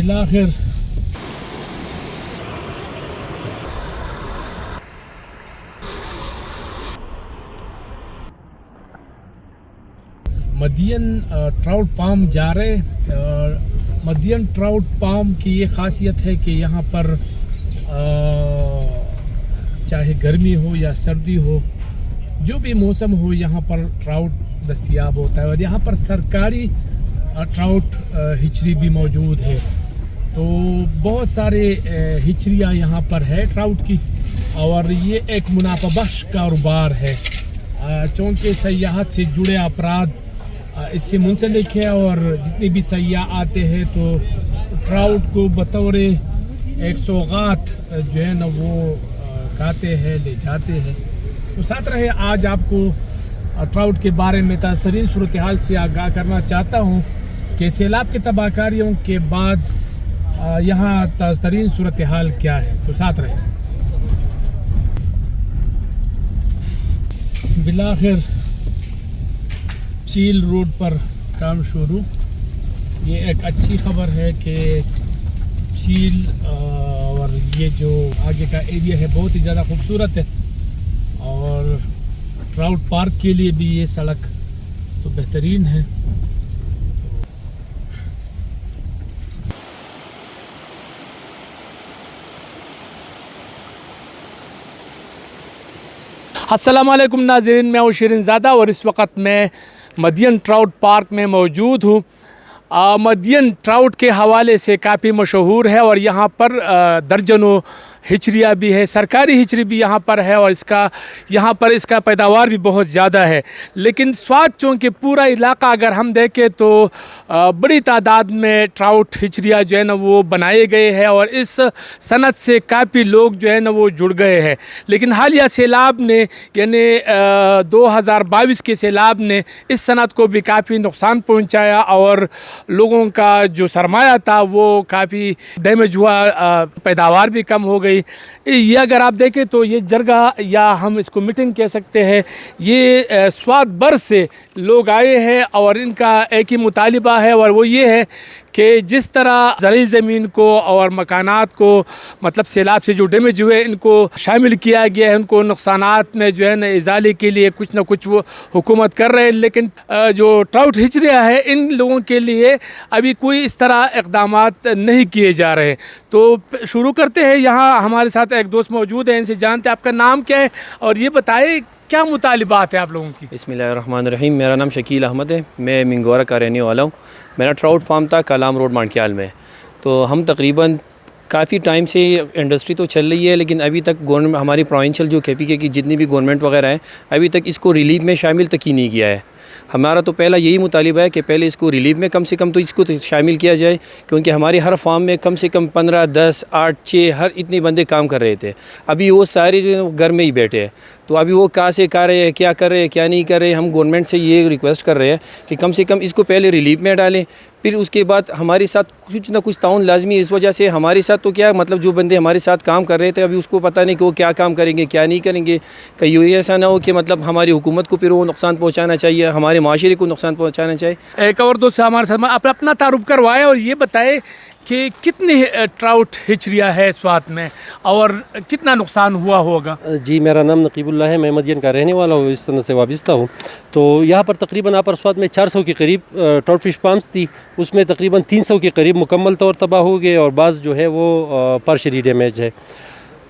بالآخر مدین trout form جا رہے. مدین ٹراؤٹ فارم کی یہ خاصیت ہے کہ یہاں پر چاہے گرمی ہو یا سردی ہو، جو بھی موسم ہو، یہاں پر ٹراؤٹ دستیاب ہوتا ہے. اور یہاں پر سرکاری ٹراؤٹ ہچری بھی موجود ہے. تو بہت سارے ہچریاں یہاں پر ہے ٹراؤٹ کی، اور یہ ایک منافع بخش کاروبار ہے چونکہ سیاحت سے جڑے افراد اس سے منسلک ہے. اور جتنے بھی سیاح آتے ہیں تو ٹراؤٹ کو بطور ایک سوغات جو ہے نا وہ کھاتے ہیں، لے جاتے ہیں. تو ساتھ رہے، آج آپ کو ٹراؤٹ کے بارے میں تازہ ترین صورتحال سے آگاہ کرنا چاہتا ہوں کہ سیلاب کی تباہ کاریوں کے بعد یہاں تازہ ترین صورتحال کیا ہے. تو ساتھ رہے. بالآخر چیل روڈ پر کام شروع. یہ ایک اچھی خبر ہے کہ چیل اور یہ جو آگے کا ایریا ہے بہت ہی زیادہ خوبصورت ہے، اور ٹراؤٹ پارک کے لیے بھی یہ سڑک تو بہترین ہے. السلام علیکم ناظرین، میں ہوں شیرین زادہ اور اس وقت میں مدین ٹراؤٹ پارک میں موجود ہوں. مدین ٹراؤٹ کے حوالے سے کافی مشہور ہے، اور یہاں پر درجنوں ہچریاں بھی ہے، سرکاری ہچری بھی یہاں پر ہے، اور یہاں پر اس کا پیداوار بھی بہت زیادہ ہے. لیکن سوات چونکہ پورا علاقہ اگر ہم دیکھیں تو بڑی تعداد میں ٹراؤٹ ہچریاں جو ہے نا وہ بنائے گئے ہیں، اور اس صنعت سے کافی لوگ جو ہے نا وہ جڑ گئے ہیں. لیکن حالیہ سیلاب نے یعنی 2022 کے سیلاب نے اس صنعت کو بھی کافی نقصان پہنچایا، اور لوگوں کا جو سرمایہ تھا وہ کافی ڈیمیج ہوا، پیداوار بھی کم ہو گئی. یہ اگر آپ دیکھیں تو یہ جرگہ یا ہم اس کو میٹنگ کہہ سکتے ہیں، یہ سوات بھر سے لوگ آئے ہیں، اور ان کا ایک ہی مطالبہ ہے، اور وہ یہ ہے کہ جس طرح زرعی زمین کو اور مکانات کو مطلب سیلاب سے جو ڈیمیج ہوئے ان کو شامل کیا گیا ہے، ان کو نقصانات میں جو ہے نا ازالے کے لیے کچھ نہ کچھ وہ حکومت کر رہے ہیں. لیکن جو ٹراؤٹ ہچریاں ہیں ان لوگوں کے لیے ابھی کوئی اس طرح اقدامات نہیں کیے جا رہے. تو شروع کرتے ہیں. یہاں ہمارے ساتھ ایک دوست موجود ہیں، ان سے جانتے ہیں آپ کا نام کیا ہے اور یہ بتائیں کیا مطالبات ہیں آپ لوگوں کی. بسم اللہ الرحمن الرحیم. میرا نام شکیل احمد ہے، میں منگورہ کا رہنے والا ہوں. میرا ٹراؤٹ فارم تھا کلام روڈ مانکیال میں. تو ہم تقریباً کافی ٹائم سے انڈسٹری تو چل رہی ہے، لیکن ابھی تک گورنمنٹ ہماری پروونشل جو KPK کی جتنی بھی گورنمنٹ وغیرہ ہیں ابھی تک اس کو ریلیف میں شامل تک ہی نہیں کیا ہے. ہمارا تو پہلا یہی مطالبہ ہے کہ پہلے اس کو ریلیف میں کم سے کم تو اس کو شامل کیا جائے، کیونکہ ہمارے ہر فارم میں کم سے کم 15 10 8 6 ہر اتنے بندے کام کر رہے تھے. ابھی وہ سارے جو گھر میں ہی بیٹھے ہیں، تو ابھی وہ کہاں سے کر رہے ہیں، کیا کر رہے ہیں، کیا نہیں کر رہے ہیں. ہم گورنمنٹ سے یہ ریکویسٹ کر رہے ہیں کہ کم سے کم اس کو پہلے ریلیف میں ڈالیں، پھر اس کے بعد ہمارے ساتھ کچھ نہ کچھ تعاون لازمی ہے. اس وجہ سے ہمارے ساتھ تو کیا مطلب جو بندے ہمارے ساتھ کام کر رہے تھے ابھی اس کو پتہ نہیں کہ وہ کیا کام کریں گے کیا نہیں کریں گے. کہیں ایسا نہ ہو کہ مطلب ہماری حکومت کو پھر وہ نقصان پہنچانا چاہیے، ہمارے معاشرے کو نقصان پہنچانا چاہیے. ایک اور دوست ہمارے ساتھ آپ اپنا تعارف کروائے اور یہ بتائے کہ کتنی ٹراؤٹ ہچریاں ہے سوات میں اور کتنا نقصان ہوا ہوگا. جی میرا نام نقیب اللہ ہے، میں مدین کا رہنے والا ہوں، اس صنعت سے وابستہ ہوں. تو یہاں پر تقریباً آپ سوات میں 400 کے قریب ٹراؤٹ فش فارمز تھی، اس میں تقریباً 300 کے قریب مکمل طور تباہ ہو گئے اور بعض جو ہے وہ پارشلی ڈیمیج ہے.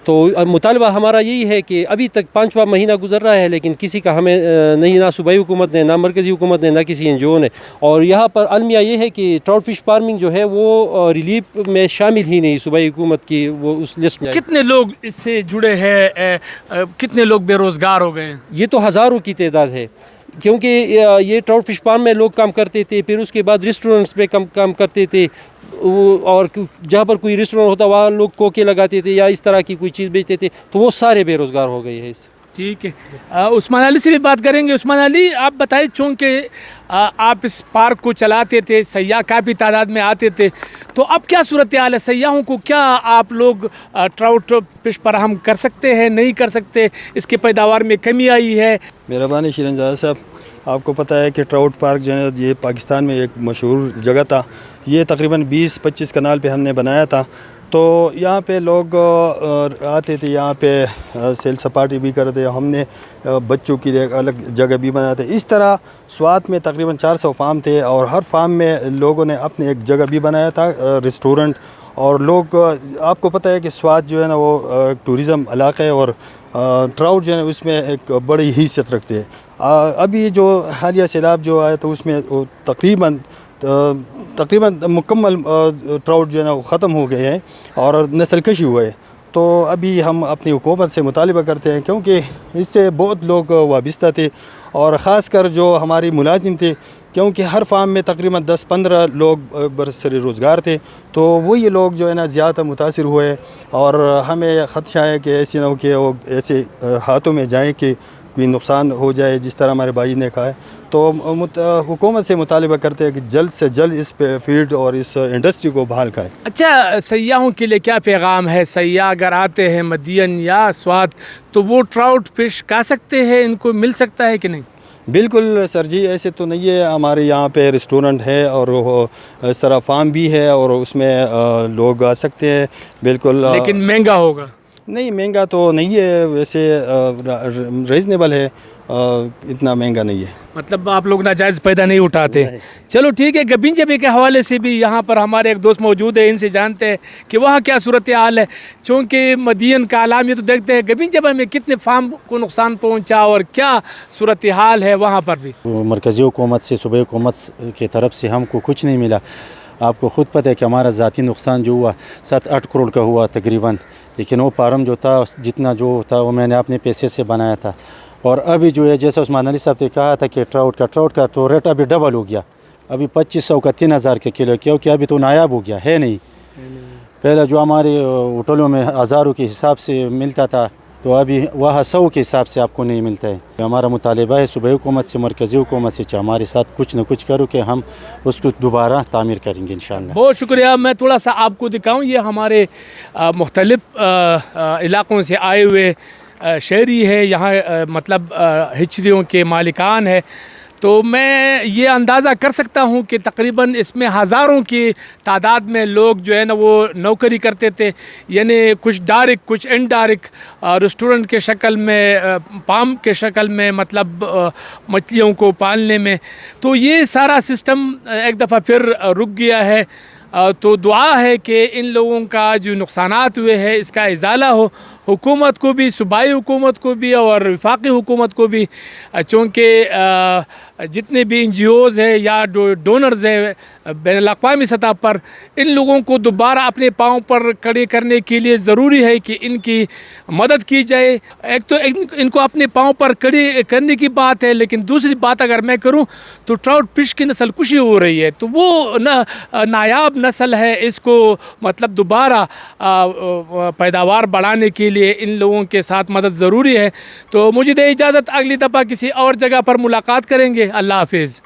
تو مطالبہ ہمارا یہی ہے کہ ابھی تک 5واں مہینہ گزر رہا ہے، لیکن کسی کا ہمیں نہیں، نہ صوبائی حکومت نے، نہ مرکزی حکومت نے، نہ کسی NGO نے. اور یہاں پر المیہ یہ ہے کہ ٹراؤٹ فش فارمنگ جو ہے وہ ریلیف میں شامل ہی نہیں صوبائی حکومت کی وہ اس لسٹ میں. کتنے لوگ اس سے جڑے ہیں، کتنے لوگ بے روزگار ہو گئے؟ یہ تو ہزاروں کی تعداد ہے، کیونکہ یہ ٹراؤٹ فش فارم میں لوگ کام کرتے تھے، پھر اس کے بعد ریسٹورنٹس میں کام کرتے تھے، اور جہاں پر کوئی ریسٹورنٹ ہوتا وہاں لوگ کوکے لگاتے تھے یا اس طرح کی کوئی چیز بیچتے تھے، تو وہ سارے بے روزگار ہو گئے ہیں اس. ٹھیک ہے، عثمان علی سے بھی بات کریں گے. عثمان علی آپ بتائیں، چونکہ آپ اس پارک کو چلاتے تھے، سیاح کافی تعداد میں آتے تھے، تو اب کیا صورتحال ہے؟ سیاحوں کو کیا آپ لوگ ٹراؤٹ فش فراہم کر سکتے ہیں، نہیں کر سکتے؟ اس کے پیداوار میں کمی آئی ہے؟ مہربانی شیرین زادہ صاحب، آپ کو پتہ ہے کہ ٹراؤٹ پارک جو ہے یہ پاکستان میں ایک مشہور جگہ تھا. یہ تقریباً 20-25 کنال پہ ہم نے بنایا تھا. تو یہاں پہ لوگ آتے تھے, یہاں پہ سیل سپاٹی بھی کرتے. ہم نے بچوں کے لیے الگ جگہ بھی بنایا تھا. اس طرح سوات میں تقریباً 400 فارم تھے اور ہر فارم میں لوگوں نے اپنے ایک جگہ بھی بنایا تھا, ریسٹورنٹ. اور لوگ, آپ کو پتہ ہے کہ سوات جو ہے نا وہ ٹوریزم علاقہ ہے اور ٹراؤٹ جو ہے نا اس میں ایک بڑی حیثیت رکھتے ہیں. ابھی جو حالیہ سیلاب جو آیا تو اس میں تقریباً مکمل ٹراؤٹ جو ہے نا وہ ختم ہو گئے ہیں اور نسل کشی ہوئے. تو ابھی ہم اپنی حکومت سے مطالبہ کرتے ہیں, کیونکہ اس سے بہت لوگ وابستہ تھے اور خاص کر جو ہماری ملازم تھے, کیونکہ ہر فارم میں تقریباً 10-15 لوگ برسر روزگار تھے. تو وہی لوگ جو ہے نا زیادہ متاثر ہوئے اور ہمیں خدشہ ہے کہ ایسی نہ ہو کہ وہ ایسے ہاتھوں میں جائیں کہ کوئی نقصان ہو جائے, جس طرح ہمارے بھائی نے کہا ہے. تو حکومت سے مطالبہ کرتے ہیں کہ جلد سے جلد اس پہ فیلڈ اور اس انڈسٹری کو بحال کریں. اچھا, سیاحوں کے لیے کیا پیغام ہے؟ سیاح اگر آتے ہیں مدین یا سوات تو وہ ٹراؤٹ فش کھا سکتے ہیں, ان کو مل سکتا ہے کہ نہیں؟ بالکل سر جی, ایسے تو نہیں ہے. ہمارے یہاں پہ ریسٹورنٹ ہے اور وہ اس طرح فارم بھی ہے اور اس میں لوگ آ سکتے ہیں. بالکل. لیکن مہنگا ہوگا؟ نہیں, مہنگا تو نہیں ہے, ویسے ریزنیبل ہے, اتنا مہنگا نہیں ہے. مطلب آپ لوگ ناجائز پیدا نہیں اٹھاتے. چلو ٹھیک ہے. گبین جبی کے حوالے سے بھی یہاں پر ہمارے ایک دوست موجود ہیں, ان سے جانتے ہیں کہ وہاں کیا صورتحال ہے. چونکہ مدین کا عالم یہ تو دیکھتے ہیں گبین جبہ میں کتنے فارم کو نقصان پہنچا اور کیا صورتحال ہے وہاں پر بھی. مرکزی حکومت سے, صوبائی حکومت کی طرف سے ہم کو کچھ نہیں ملا. آپ کو خود پتہ ہے کہ ہمارا ذاتی نقصان جو ہوا 7-8 کروڑ کا ہوا تقریباً, لیکن وہ فارم جو تھا جتنا جو تھا وہ میں نے اپنے پیسے سے بنایا تھا. اور ابھی جو ہے جیسا عثمان علی صاحب نے کہا تھا کہ ٹراؤٹ کا تو ریٹ ابھی ڈبل ہو گیا, ابھی 2500 کا 3000 کے کلو, کیونکہ ابھی تو نایاب ہو گیا ہے نہیں. پہلے جو ہمارے ہوٹلوں میں ہزاروں کے حساب سے ملتا تھا تو ابھی وہاں 100 کے حساب سے آپ کو نہیں ملتا ہے. ہمارا مطالبہ ہے صوبائی حکومت سے, مرکزی حکومت سے ہمارے ساتھ کچھ نہ کچھ کرو کہ ہم اس کو دوبارہ تعمیر کریں گے انشاءاللہ. بہت شکریہ. میں تھوڑا سا آپ کو دکھاؤں, یہ ہمارے مختلف علاقوں سے آئے ہوئے شہری ہے, یہاں مطلب ہچریوں کے مالکان ہے. تو میں یہ اندازہ کر سکتا ہوں کہ تقریباً اس میں ہزاروں کی تعداد میں لوگ جو ہے نا وہ نوکری کرتے تھے, یعنی کچھ ڈائریکٹ کچھ انڈائریکٹ ریسٹورنٹ کے شکل میں, فارم کے شکل میں, مطلب مچھلیوں کو پالنے میں. تو یہ سارا سسٹم ایک دفعہ پھر رک گیا ہے. تو دعا ہے کہ ان لوگوں کا جو نقصانات ہوئے ہیں اس کا ازالہ ہو. حکومت کو بھی, صوبائی حکومت کو بھی اور وفاقی حکومت کو بھی, چونکہ جتنے بھی این جی اوز ہیں یا ڈونرز ہیں بین الاقوامی سطح پر, ان لوگوں کو دوبارہ اپنے پاؤں پر کھڑے کرنے کے لیے ضروری ہے کہ ان کی مدد کی جائے. ایک تو ان کو اپنے پاؤں پر کھڑے کرنے کی بات ہے, لیکن دوسری بات اگر میں کروں تو ٹراؤٹ فش کی نسل کشی ہو رہی ہے. تو وہ نایاب نسل ہے, اس کو مطلب دوبارہ پیداوار بڑھانے کے لیے ان لوگوں کے ساتھ مدد ضروری ہے. تو مجھے دے اجازت, اگلی دفعہ کسی اور جگہ پر ملاقات کریں گے. اللہ حافظ.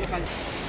Gracias.